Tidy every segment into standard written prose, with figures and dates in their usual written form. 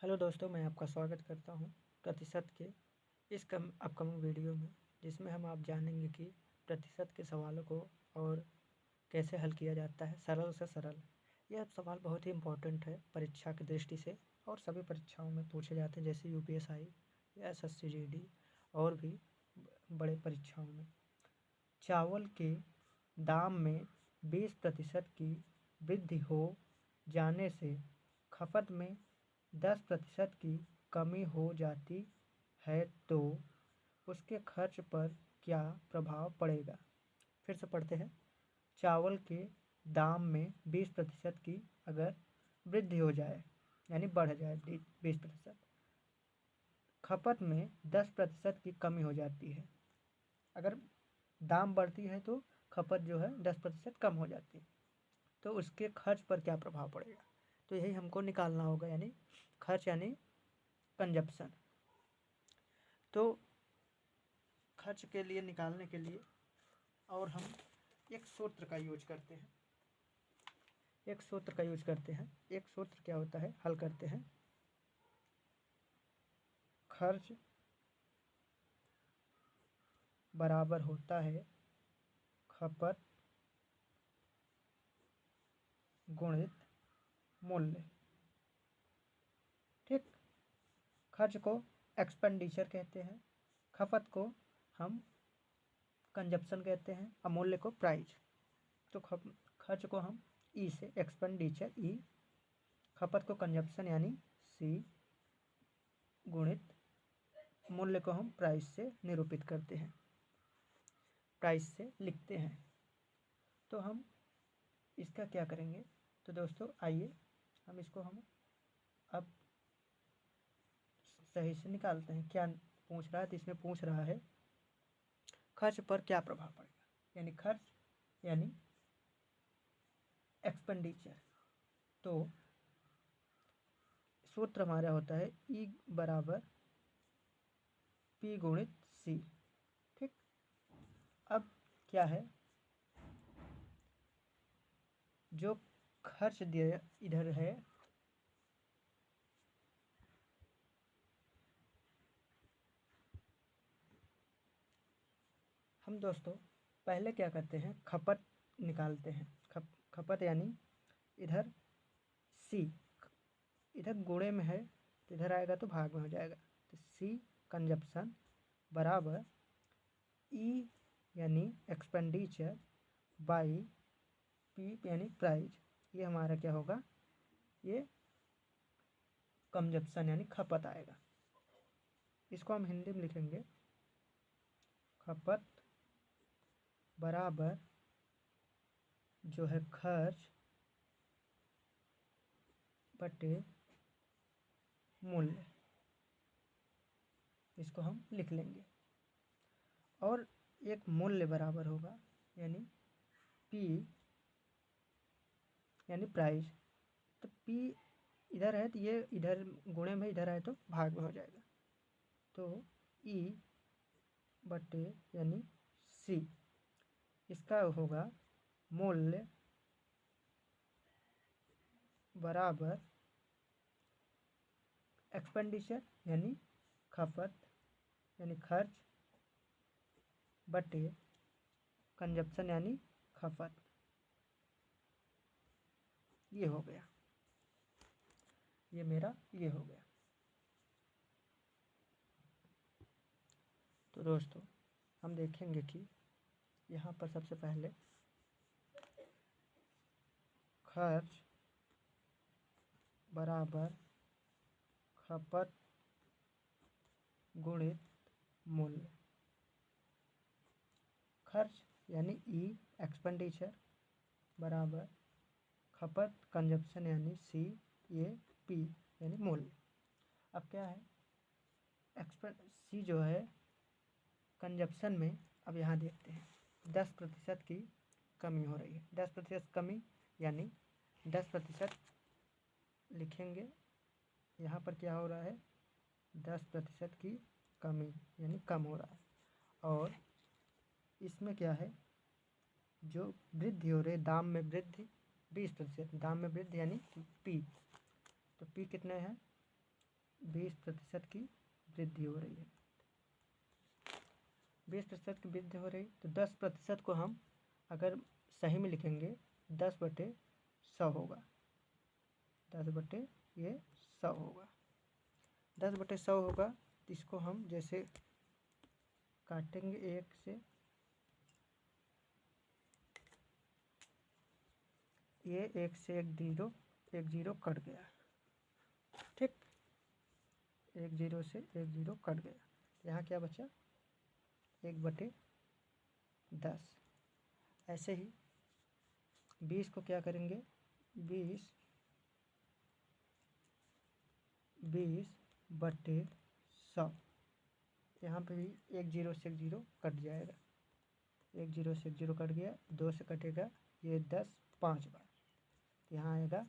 Hello दोस्तों, मैं आपका स्वागत करता हूं प्रतिशत के इस अपकमिंग वीडियो में, जिसमें हम आप जानेंगे कि प्रतिशत के सवालों को और कैसे हल किया जाता है सरल से सरल। यह सवाल बहुत ही इम्पोर्टेंट है परीक्षा की दृष्टि से और सभी परीक्षाओं में पूछे जाते हैं, जैसे यूपीएसआई या एसएससी और भी बड़े परीक्षाओं में। चावल के दाम में 20% की वृद्धि हो जाने से खपत में 10% की कमी हो जाती है तो उसके खर्च पर क्या प्रभाव पड़ेगा। फिर से पढ़ते हैं। चावल के दाम में 20% की अगर वृद्धि हो जाए यानी बढ़ जाए 20%, खपत में 10% की कमी हो जाती है। अगर दाम बढ़ती है तो खपत जो है 10% कम हो जाती है, तो उसके खर्च पर क्या प्रभाव पड़ेगा। तो यही हमको निकालना होगा, यानी खर्च यानी कंजप्शन। तो खर्च के लिए निकालने के लिए और हम एक सूत्र का यूज करते हैं। एक सूत्र क्या होता है, हल करते हैं। खर्च बराबर होता है खपत गुणित मूल्य। ठीक, खर्च को एक्सपेंडिचर कहते हैं, खपत को हम कंजप्शन कहते हैं, अमूल्य को प्राइस। तो खर्च को हम ई से एक्सपेंडिचर ई, खपत को कंजप्शन यानी सी, गुणित मूल्य को हम प्राइस से निरूपित करते हैं, प्राइस से लिखते हैं। तो हम इसका क्या करेंगे, तो दोस्तों आइए हम इसको अब सही से निकालते हैं। क्या पूछ रहा है, तो इसमें पूछ रहा है खर्च पर क्या प्रभाव पड़ेगा, यानी खर्च यानी एक्सपेंडिचर। तो सूत्र हमारा होता है ई बराबर पी गुणित सी। ठीक, अब क्या है, जो खर्च दिया इधर है हम दोस्तों पहले क्या करते हैं, खपत निकालते हैं। खपत यानी इधर सी, इधर गुणे में है तो इधर आएगा तो भाग में हो जाएगा। तो सी कंजप्शन बराबर ई यानी एक्सपेंडिचर बाई पी यानी प्राइस। ये हमारा क्या होगा, ये कंजप्शन यानी खपत आएगा। इसको हम हिंदी में लिखेंगे खपत बराबर जो है खर्च बटे मूल्य। इसको हम लिख लेंगे और एक मूल्य बराबर होगा यानी पी यानी प्राइस। तो पी इधर है तो ये इधर गुणे में इधर आए तो भाग में हो जाएगा। तो ई बटे यानी सी, इसका होगा मूल्य बराबर एक्सपेंडिचर यानी खपत यानी खर्च बटे कंजप्शन यानी खपत। ये हो गया, ये मेरा ये हो गया। तो दोस्तों हम देखेंगे कि यहाँ पर सबसे पहले खर्च बराबर खपत गुणित मूल्य। खर्च यानी ई एक्सपेंडिचर बराबर खपत कंजप्शन यानी सी, ये पी यानी मूल्य। अब क्या है, सी जो है कंजप्शन में, अब यहाँ देखते हैं 10% की कमी हो रही है। 10% कमी यानी 10% लिखेंगे। यहाँ पर क्या हो रहा है, 10% की कमी यानी कम हो रहा है। और इसमें क्या है, जो वृद्धि हो रही है दाम में वृद्धि 20%, दाम में वृद्धि यानी पी। तो पी कितने हैं 20% की वृद्धि हो रही है। 20% की वृद्धि हो रही, तो 10% को हम अगर सही में लिखेंगे 10/100 होगा। 10/100 होगा। 10/100 होगा, तो इसको हम जैसे काटेंगे 1 से, ये 1 से 1 जीरो, 1 जीरो कट गया। ठीक, 1 जीरो से 1 जीरो कट गया। यहाँ क्या बचा? 1/10। ऐसे ही 20 को क्या करेंगे? 20/100। यहाँ पे भी 1 जीरो से 1 जीरो कट जाएगा। 1 जीरो से 1 जीरो कट गया, 2 से कटेगा ये 10 5 बार, यहाँ आएगा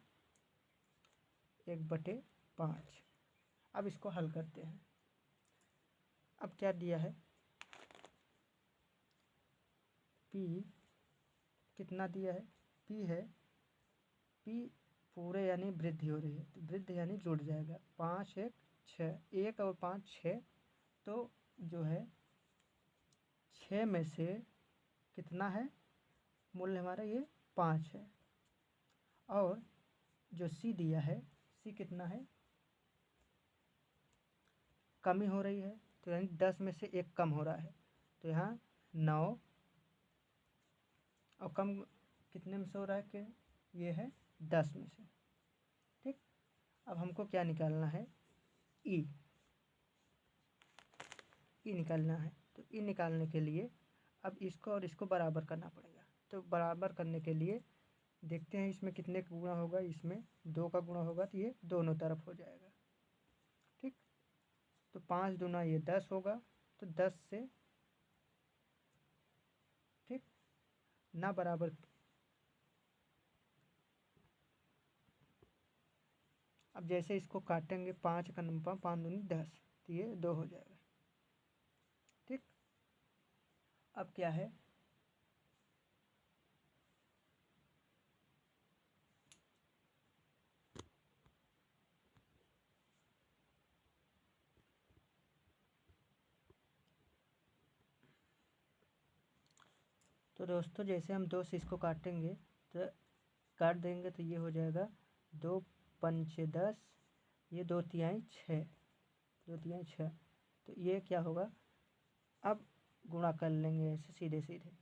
1/5। अब इसको हल करते हैं। अब क्या दिया है? P कितना दिया है? P है, P पूरे यानी वृद्धि हो रही है, तो वृद्धि यानी जुड़ जाएगा। 5 1 6, 1 और 5 6, तो जो है 6 में से कितना है मूल्य हमारा? ये 5 है। और जो C दिया है, C कितना है? कमी हो रही है, तो यानी 10 में से 1 कम हो रहा है, तो यहाँ 9, और कम कितने में से हो रहा है? कि ये है 10 में से। ठीक, अब हमको क्या निकालना है? ई निकालना है। तो ई निकालने के लिए अब इसको और इसको बराबर करना पड़ेगा। तो बराबर करने के लिए देखते हैं इसमें कितने का गुणा होगा। इसमें 2 का गुणा होगा, तो ये दोनों तरफ हो जाएगा। ठीक, तो 5 दूना ये 10 होगा, तो 10 से, ठीक ना, बराबर। अब जैसे इसको काटेंगे 5 का नंबर 5 दूनी 10, तो ये 2 हो जाएगा। ठीक, अब क्या है? तो दोस्तों जैसे हम 2 से इसको काटेंगे, तो काट देंगे तो ये हो जाएगा 2 पंचे 10, ये 2 तिहाई 6, 2 तिहाई 6, तो ये क्या होगा? अब गुणा कर लेंगे ऐसे सीधे सीधे।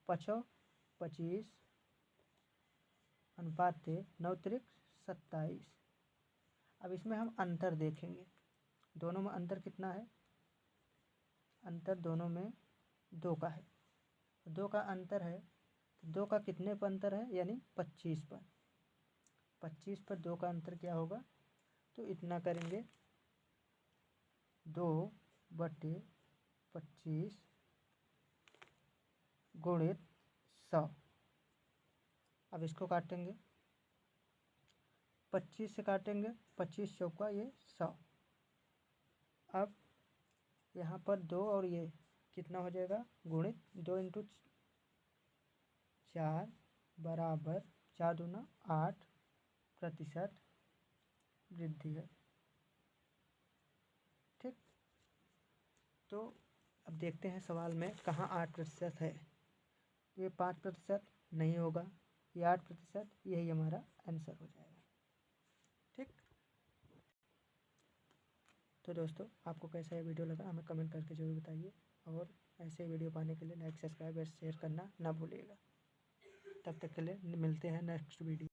5 25 अनुपात 9 त्रिक 27। अब इसमें हम अंतर देखेंगे, दोनों में अंतर कितना है? अंतर दोनों में 2 का है। 2 का अंतर है, तो 2 का कितने पर अंतर है? यानी 25 पर। 25 पर 2 का अंतर क्या होगा? तो इतना करेंगे, 2/25 गुणित 100। अब इसको काटेंगे, 25 से काटेंगे, 25 चौका ये 100। अब यहाँ पर 2 और ये कितना हो जाएगा? गुणित 2 × 4 बराबर 4 दूना 8% वृद्धि है। ठीक, तो अब देखते हैं सवाल में कहाँ 8% है। ये 5% नहीं होगा, ये 8%, यही हमारा आंसर हो जाएगा। ठीक, तो दोस्तों आपको कैसा ये वीडियो लगा हमें कमेंट करके जरूर बताइए, और ऐसे वीडियो पाने के लिए लाइक सब्सक्राइब और शेयर करना ना भूलिएगा। तब तक के लिए मिलते हैं नेक्स्ट वीडियो।